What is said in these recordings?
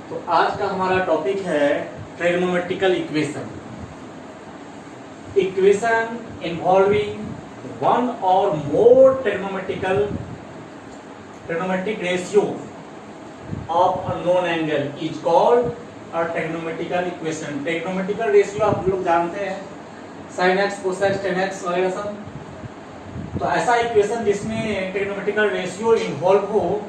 तो आज का हमारा टॉपिक है trigonometrical equation. Equation involving one और more trigonometric ratio of unknown angle is called a trigonometrical equation. Trigonometrical ratio आप लोग जानते हैं, sin x cosx tan x वगैरह सब। तो ऐसा इक्वेशन जिसमें ट्रिग्नोमेट्रिकल रेशियो इन्वॉल्व हो,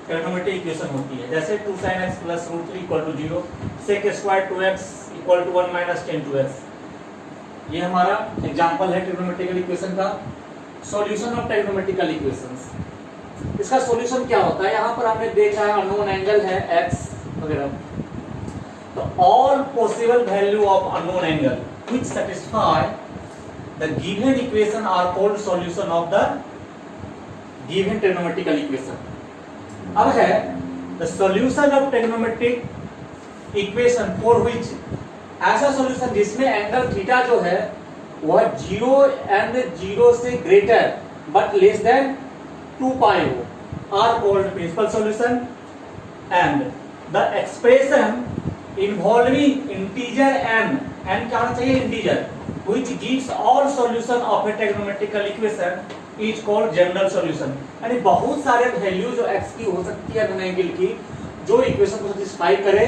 ट्रिग्नोमेट्रिक इक्वेशन होती है। जैसे 2 sin x plus root 3 equal to 0, sec square 2x equal to 1 minus tan 2x। ये हमारा एग्जांपल है ट्रिग्नोमेट्रिकल इक्वेशन का। सॉल्यूशन ऑफ ट्रिग्नोमेट्रिकल इक्वेशंस, इसका सॉल्यूशन क्या होता है? यहाँ पर हमने देखा है अननोन एंगल है x वगैरह। तो all possible value of unknown angle which satisfy the given equation are called solution of the given trigonometrical equation। अब है the solution of trigonometric equation for which, ऐसा सॉल्यूशन जिसमें एंगल थीटा जो है वह 0 and 0 से ग्रेटर बट लेस देन 2 पाई हो, are called principal solution। and the expression involving integer n क्या होना चाहिए? Integer, which gives all solution of a trigonometrical equation is called general solution। यानी बहुत सारे वैल्यू जो x की हो सकती है अननोन एंगल की, जो इक्वेशन को सेटिस्फाई करे,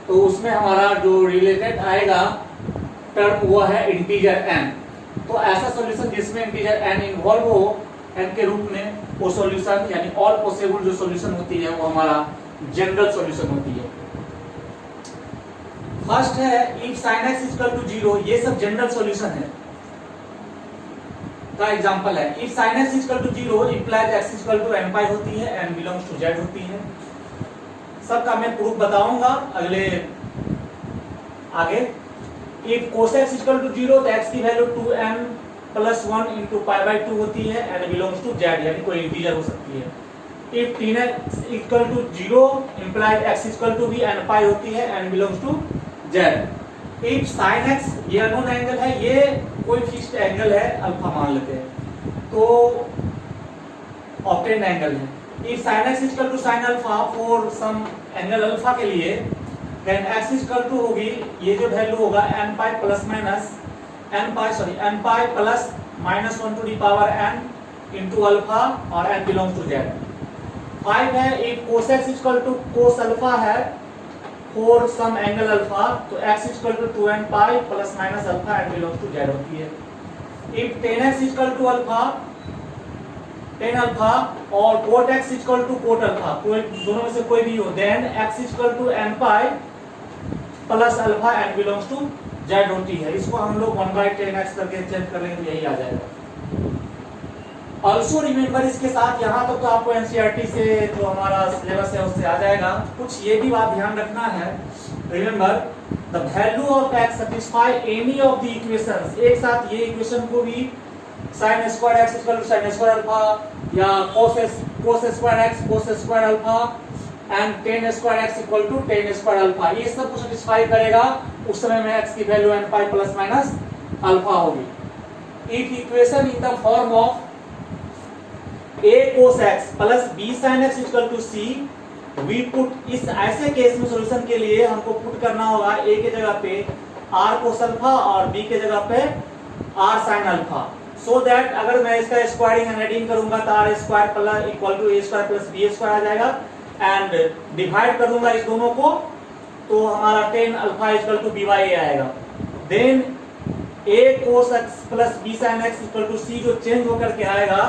तो उसमें हमारा जो रिलेटेड आएगा टर्म वो है इंटीजर n। तो ऐसा सॉल्यूशन जिसमें इंटीजर n इन्वॉल्व हो n के रूप में, वो सॉल्यूशन यानी ऑल पॉसिबल जो सॉल्यूशन होती है वो हमारा जनरल सॉल्यूशन होती है। फर्स्ट है if sin x equal to 0, ये सब जनरल सॉल्यूशन है का एग्जांपल है। If sin x equal to 0 implies x equal to n pi होती है, n बिलोंग्स टू z होती है। सबका मैं प्रूफ बताऊंगा अगले आगे। If cos x equal to 0 तो x की value 2n plus 1 into pi by 2 होती है, n बिलोंग्स टू z यानी कोई इंटीजर हो सकती है। If tan x equal to 0 implies x equal to भी n पाई होती है, n belongs to z। If sin x, ये अननोन एंगल है, ये कोई फिक्स्ड एंगल है, अल्फा मान लेते हैं, तो ऑब्टेन्ड एंगल है। If sin x equal to sin alpha for some angle alpha के लिए, देन x इक्वल टू होगी, ये जो वैल्यू होगा n pi plus minus n pi plus minus 1 to the power n into alpha और n belongs to z। 5 है if cos x equal to cos alpha है for some angle alpha, तो x equal to 2n pi plus minus alpha and belongs to z होती है। If tan x equal to alpha, tan alpha और cot x equal to cot alpha, कोई दोनों में से कोई भी हो, then x equal to n pi plus alpha and belongs to z होती है। इसको हम लोग 1/10x करके चेक करेंगे, यही आ जाएगा। ऑल्सो रिमेंबर, इसके साथ यहाँ तक तो आपको एनसीईआरटी से जो हमारा सिलेबस है उससे आ जाएगा। कुछ ये भी बात ध्यान रखना है, remember the value of x satisfy any of the equations. एक साथ ये इक्वेशन को भी sin square x equal to sin square alpha या cos square x cos square alpha and tan square x equal to tan square alpha, ये सब को satisfy करेगा। उस समय में x की value n pi plus minus alpha होगी। If equation in the form of a cos x plus b sin x equal to c, we put, इस ऐसे केस में सॉल्यूशन के लिए हमको पुट करना होगा a के जगह पे r cos अल्फा और b के जगह पे r sin alpha, so that अगर मैं इसका स्क्वायरिंग एंड एडिंग करूंगा तो r square plus equal to a square plus b square आ जाएगा, एंड डिवाइड कर दूंगा इस दोनों को तो हमारा tan alpha equal to b by a आएगा। Then a cos x plus b sin x equal to c जो चेंज होकर के आएगा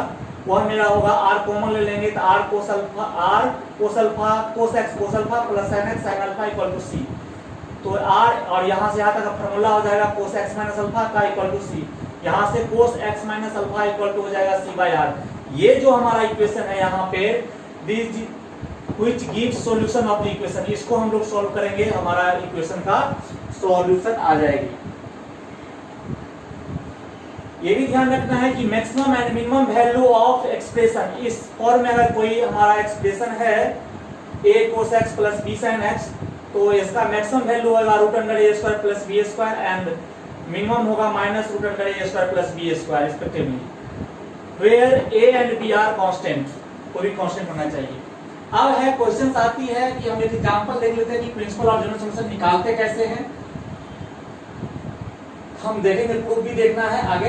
वह मेरा होगा r कॉमन ले लेंगे तो r cos alpha cos x cos alpha plus sin x sin alpha equal to c। तो r और यहाँ से यहाँ तक का फार्मूला हो जाएगा cos x माइनस अल्फा का इक्वल टू c, यहाँ से cos x minus alpha equal to हो जाएगा c बाई r। ये जो हमारा इक्वेशन है यहाँ पे, this which gives solution of the equation, इसको हम लोग सॉल्व करेंगे, हमारा इक्वेशन का सॉल्यूशन आ जाएगी। ये भी ध्यान रखना है कि maximum and minimum value of expression, इस फॉर्म में अगर कोई हमारा एक्सप्रेशन है a cos x plus b sin x, तो इसका मैक्सिमम वैल्यू होगा root under a square plus b square and minimum होगा minus root under a square plus b square respectively, where a and b are constant, कोई भी constant होना चाहिए। अब है क्वेश्चंस आती है कि हम एक एग्जांपल देख लेते हैं कि प्रिंसिपल और जनरल सॉल्यूशन निकालते कैसे हैं। हम देखेंगे, प्रूफ भी देखना है आगे।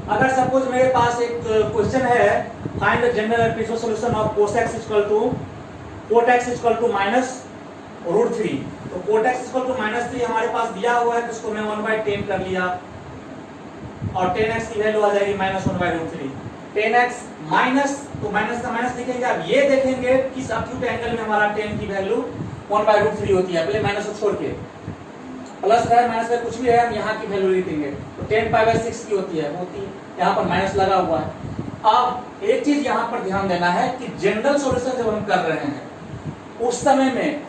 अगर सपोज मेरे पास एक क्वेश्चन है, find the general and principal solution of cos x = -√3। तो cot x = -3 हमारे पास दिया हुआ है, तो इसको मैं 1/10 कर लिया और 10x की वैल्यू आ जाएगी -1/√3। 10x माइनस, तो माइनस का माइनस लिखेंगे। अब ये देखेंगे किस एक्यूट एंगल में हमारा 10 की वैल्यू 1/√3 होती है। पहले माइनस को छोड़ के, प्लस है माइनस है कुछ भी है, हम यहाँ की वैल्यू लिखेंगे। तो 10π/6 की होती है, यहाँ पर माइनस लगा हुआ है। अब एक चीज यहाँ पर ध्यान देना है कि जनरल सॉल्यूशन जब हम कर रहे हैं उस समय में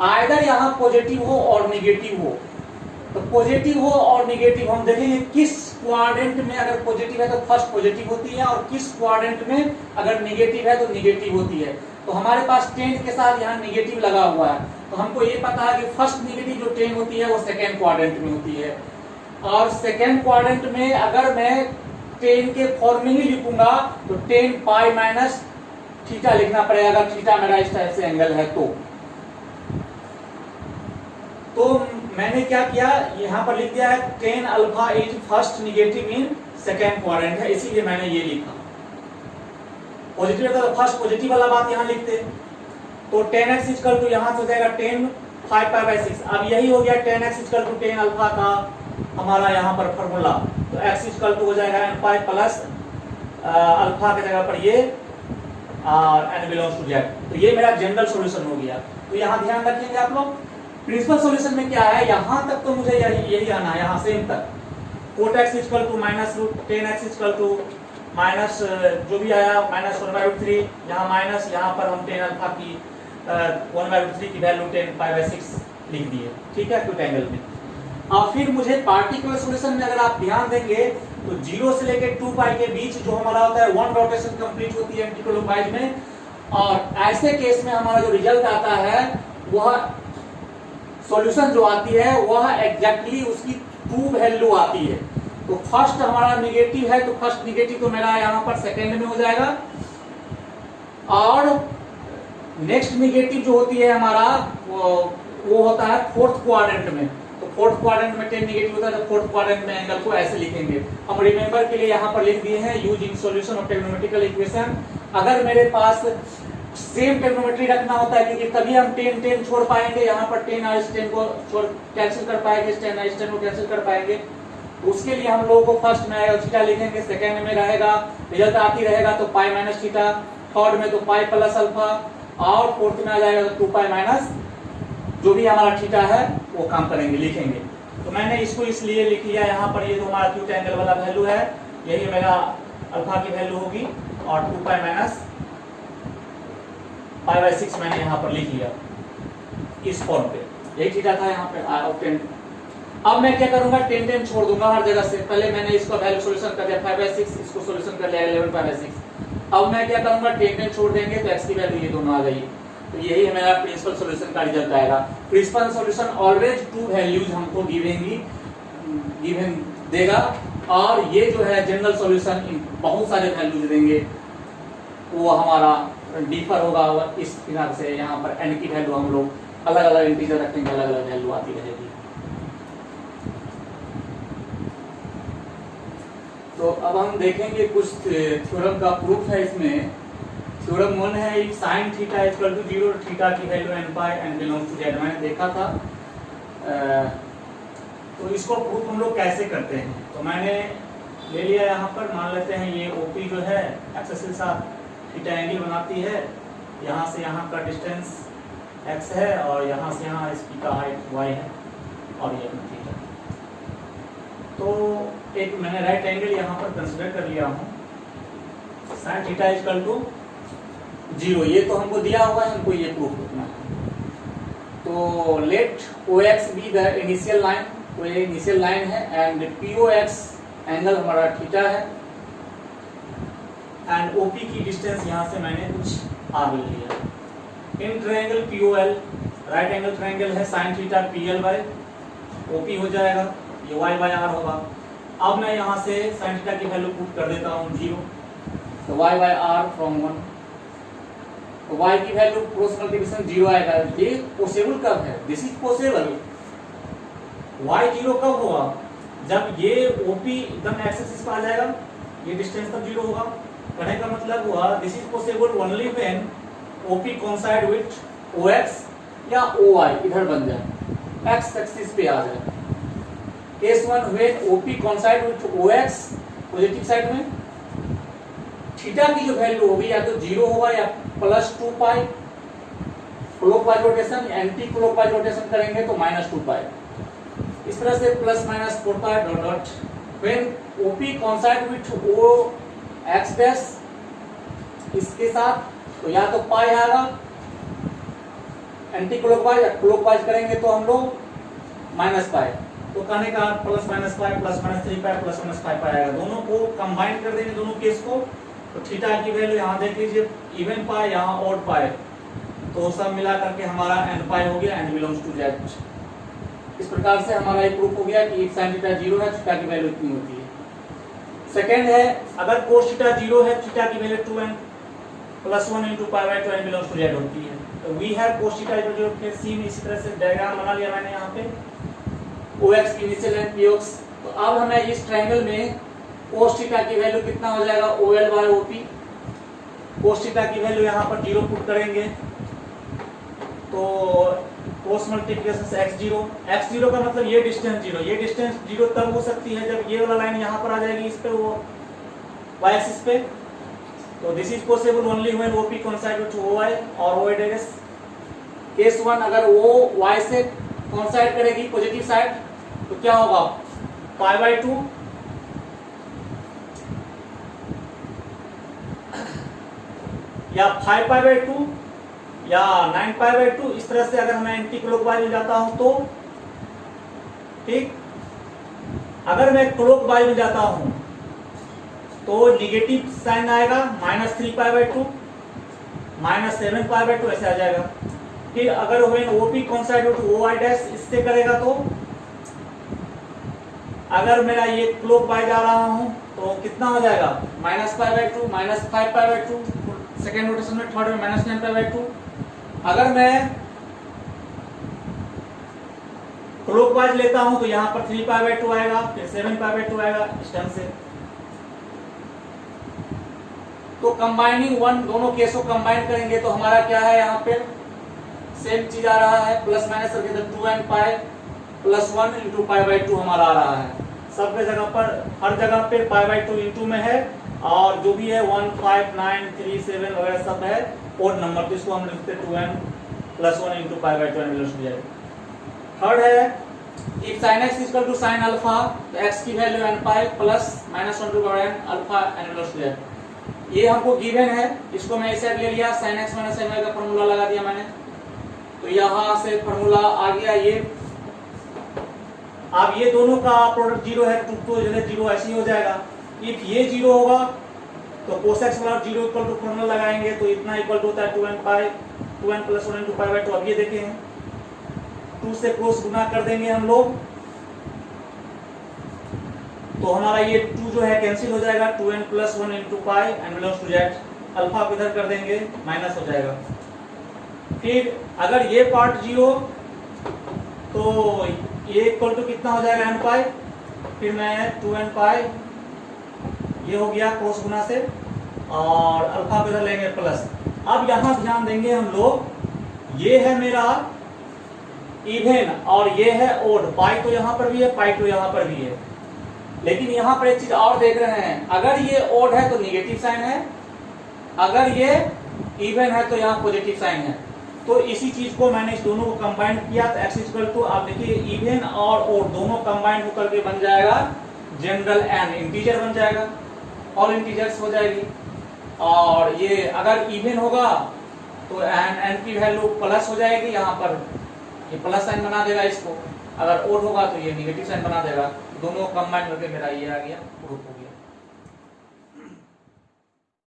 आइदर यहाँ पॉजिटिव हो और निगेटिव हो। तो पॉजिटिव हो और निगेटिव हम देखेंगे किस क्वाड्रेंट में अगर पॉजिटिव है तो फर्स्ट पॉजिटिव होती है, और किस क्वाड्रेंट में अगर निगेटिव है तो निगेटिव होती है। तो हमारे पास 10 के साथ यहाँ निगेटिव लगा हुआ है, तो हमको ये पता है कि फर्स्ट निगेटिव जो 10 होती है वो सेकेंड क्वाड्रेंट में होती है। और सेकेंड क्वाड्रेंट में अगर मैं 10 के फॉर्म में ही लिखूंगा तो 10π-θ लिखना पड़ेगा, अगर थीटा मेरा इस टाइप से एंगल है तो मैंने क्या किया, यहाँ पर लिख दिया है 10α is first negative in second quadrant है, इसीलिए मैंने ये लिखा। पॉजिटिव है तो फर्स्ट पॉजिटिव वाला बात यहाँ लिखते। तो 10x = यहाँ से हो जाएगा 10π/6। अब यही हो गया 10x = 10α का हमारा यहाँ पर फॉर्मूला। तो x = हो जाएगा nπ प्लस अल्फा की जगह पर ये और n बिलोंग्स टू z। तो ये मेरा जनरल सॉल्यूशन हो गया। तो यहाँ ध्यान रखेंगे आप लोग, प्रिंसिपल सॉल्यूशन में क्या है, यहाँ तक तो मुझे यही आना है, यहाँ सेम तक। cot x = -10x = माइनस जो भी आया -1/√3, यहाँ माइनस, यहाँ पर हम 10α की 1/√3 की वैल्यू 10π/6 लिख दिए, ठीक है, एक्यूट एंगल में। और फिर मुझे पार्टिकुलर सॉल्यूशन में अगर आप ध्यान देंगे तो 0 से लेकर 2π के बीच जो हमारा होता है 1 रोटेशन कंप्लीट होती है एंटीक्लॉकवाइज में, और ऐसे केस में हमारा जो रिजल्ट आता है वह सॉल्यूशन जो आती है वह एग्जैक्टली उसकी 2 वैल्यू आती है। तो फर्स्ट हमारा निगेटिव है तो फर्स्ट निगेटिव तो मेरा यहाँ पर सेकेंड में हो जाएगा, और नेक्स्ट निगेटिव जो होती है हमारा वो होता है फोर्थ क्वाड्रेंट में। तो फोर्थ क्वाड्रेंट में 10 निगेटिव होता है, तो फोर्थ क्वाड्रेंट में एंगल को ऐसे लिखेंगे। हम रिमेंबर के लिए यहाँ पर लिख दिए हैं using solution of trigonometrical equation. अगर मेरे पास सेम ट्रिग्नोमेट्री रखना होता है क्योंकि तभी हम 10 छोड़ पाएंगे, यहाँ पर 10 और इस 10 को छोड़ कैंसिल कर पाएंगे, 10 और इस 10 को कैंसिल कर पाएंगे। उसके लिए हम लोगों को फर्स्ट में आएगा थीटा लिखेंगे, सेकेंड में रहेगा रिजल्ट आती रहेगा तो π-θ, थर्ड में तो π प्लस अल्फा, और फोर्थ में आ जाएगा तो 2π माइनस जो भी हमारा थीटा है वो काम करेंगे, लिखेंगे। तो मैंने इसको इसलिए लिख लिया यहाँ पर, ये जो हमारा एक्यूट एंगल वाला वैल्यू है यही मेरा अल्फा की वैल्यू होगी, और 2π माइनस π/6 मैंने यहाँ पर लिख लिया इस फॉर्म पे, यही थीटा था यहाँ पे ऑब्टेन। अब मैं क्या करूंगा, 10 छोड़ दूंगा हर जगह से। पहले मैंने इसका वैल्यू सॉल्यूशन कर दिया 5/6, इसको सॉल्यूशन कर लिया 11π/6। अब मैं क्या करूंगा, 10 छोड़ देंगे तो x की वैल्यू ये दोनों आ गई। तो यही है मेरा प्रिंसिपल सॉल्यूशन का रिजल्ट आएगा। प्रिंसिपल सॉल्यूशन ऑलवेज 2 वैल्यूज हमको गिवन देगा, और ये जो है जनरल सॉल्यूशन बहुत सारे वैल्यूज देंगे, वो हमारा डिफर होगा इस प्रकार से। यहाँ पर n की वैल्यू हम लोग अलग अलग इंटीजर रखेंगे, अलग अलग वैल्यू आती रहेगी। तो अब हम देखेंगे कुछ थ्योरम का प्रूफ है इसमें। थ्योरम 1 है इफ sin θ = 0, थीटा की value nπ and belongs to z, मैंने देखा था। तो इसको प्रूफ हम लोग कैसे करते हैं, तो मैंने ले लिया यहाँ पर, मान लेते हैं ये OP जो है एक्सिस के साथ थीटा एंगल बनाती है, यहाँ से यहाँ का डिस्टेंस x है और यहाँ से यहाँ इसकी का हाइट y है, और ये अपना थीटा। तो एक मैंने राइट एंगल यहाँ पर कंसीडर कर लिया हूँ, sin θ = 0, ये तो हमको दिया हुआ है, हमको ये प्रूफ करना है। तो let OX be the initial line, तो ये इनिशियल लाइन है, एंड POX एंगल हमारा थीटा है, एंड OP की डिस्टेंस यहाँ से मैंने कुछ आगे लिया। In triangle POL right angle triangle है, sin θ PL/OP हो जाएगा, ये y/r होगा। अब मैं यहाँ से sin θ की वैल्यू पुट कर देता हूँ 0, तो y/r फ्रॉम 1 तो y की वैल्यू क्रॉस मल्टीप्लिकेशन 0 आएगा। ये पॉसिबल कब है? This is possible. y 0 कब होगा? जब ये OP एकदम एक्स एक्सिस पे आ जाएगा, ये डिस्टेंस तब 0 होगा। कहने का मतलब हुआ this is possible only when OP coincide with OX या OY इधर बन जाए, एक्स एक्सिस पे आ जाए। Case 1 when OP coincide with OX positive side में, थीटा की जो वैल्यू होगी या तो 0 होगा या +2 pi, clockwise rotation, anticlockwise rotation करेंगे तो -2 पाई। इस तरह से ±4 pi dot dot when OP coincide with OX dash इसके साथ, तो या तो पाई आएगा एंटी क्लॉकवाइज, या क्लॉकवाइज करेंगे तो हम लोग -पाई। तो कहने का +-पाई +-3 पाई +-5 पाई आएगा। दोनों को कंबाइन कर देंगे, दोनों केस को, तो थीटा की वैल्यू यहाँ देख लीजिए, इवन पाई यहाँ ऑड पाई, तो सब मिला करके हमारा n पाई हो गया, n बिलोंग्स टू z। इस प्रकार से हमारा एक प्रूफ हो गया कि sin थीटा 0 है, थीटा की वैल्यू इतनी होती है। सेकंड है, अगर cos थीटा 0 है, थीटा की value 2n + 1 × π/2 n belongs to z होती है। तो वी हैव cos थीटा जो के सीन, इसी तरह से डायग्राम बना लिया मैंने यहाँ पे, OX की इनिशियल एंड PX। तो अब हमें इस ट्रायंगल में cos थीटा की वैल्यू कितना हो जाएगा, OL/OP। cos थीटा की वैल्यू यहाँ पर 0 पुट करेंगे तो cos मल्टीप्लिकेशन से x0 का मतलब ये डिस्टेंस 0, ये डिस्टेंस 0 तब हो सकती है जब ये वाला लाइन यहाँ पर आ जाएगी, इस पे वो y एक्सिस पे। तो this is possible only when OP coincide with OY और OY डैश। केस 1 अगर वो y से कोइंसाइड करेगी पॉजिटिव साइड, तो क्या होगा, π/2 या 5π/2 या 9π/2। इस तरह से अगर मैं एंटी क्लॉकवाइज में जाता हूं तो ठीक, अगर मैं क्लॉकवाइज में जाता हूं तो निगेटिव साइन आएगा, -3π/2 -7π/2 ऐसे आ जाएगा। फिर अगर when OP coincide with OY dash इससे करेगा, तो अगर मेरा ये क्लॉकवाइज आ रहा हूं तो कितना हो जाएगा, -π/2 -5π/2, सेकेंड रोटेशन में, थर्ड में -9π/2। अगर मैं क्लॉकवाइज लेता हूं तो यहाँ पर 3π/2 आएगा, फिर 7π/2 आएगा, इस ढंग से। तो कंबाइनिंग वन, दोनों केसों कंबाइन करेंगे तो हमारा क्या है, यहाँ पे सेम चीज आ रहा है, ± 2n पाई +1 × π/2 हमारा आ रहा है। सब जगह पर, हर जगह पे π/2 इंटू में है, और जो भी है 1 5 9 3 7 वगैरह सब है ओड नंबर, तो इसको हम लिखते हैं 2n + 1 × π/2 n belongs to z। Third है, if sin x = sin alpha, तो x की value n pi plus -1 / n alpha n belongs to z। ये हमको गिवन है, इसको मैं ऐसे ले लिया, sin x - sin y का फार्मूला लगा दिया मैंने, तो यहाँ से फार्मूला आ गया ये। अब ये दोनों का प्रोडक्ट 0 है, तो 0 ऐसे ही हो जाएगा। इफ ये 0 होगा तो cos x = 0 = फार्मूला लगाएंगे, तो इतना इक्वल होता है 2n + 1 × π/2। अब ये देखें, 2 से क्रॉस गुना कर देंगे हम लोग, तो हमारा ये 2 जो है कैंसिल हो जाएगा, 2n + 1 × π n belongs to z। Alpha को इधर कर देंगे, माइनस हो जाएगा। फिर अगर ये पार्ट 0, तो ये इक्वल टू कितना हो जाएगा, n पाई, फिर मैं 2n पाई, ये हो गया क्रॉस गुना से, और अल्फा को इधर लेंगे प्लस। अब यहाँ ध्यान देंगे हम लोग, ये है मेरा इवन और ये है ओड, पाई तो यहाँ पर भी है, पाई तो यहाँ पर भी है। लेकिन यहाँ पर एक चीज और देख रहे हैं, अगर ये ओड है तो निगेटिव साइन है, अगर ये इवन है तो यहाँ पॉजिटिव साइन है। तो इसी चीज को मैंने इस दोनों को कंबाइन किया, तो x = आप देखिए इवन और ओड दोनों कंबाइन होकर के बन जाएगा जनरल n, इंटीजर बन जाएगा, ऑल इंटीजर्स हो जाएगी। और ये अगर इवन होगा तो n की वैल्यू प्लस हो जाएगी, यहाँ पर ये प्लस साइन बना देगा इसको, अगर ओड होगा तो ये निगेटिव साइन बना देगा। दोनों कंबाइन करके मेरा ये आ गया, ग्रुप हो गया।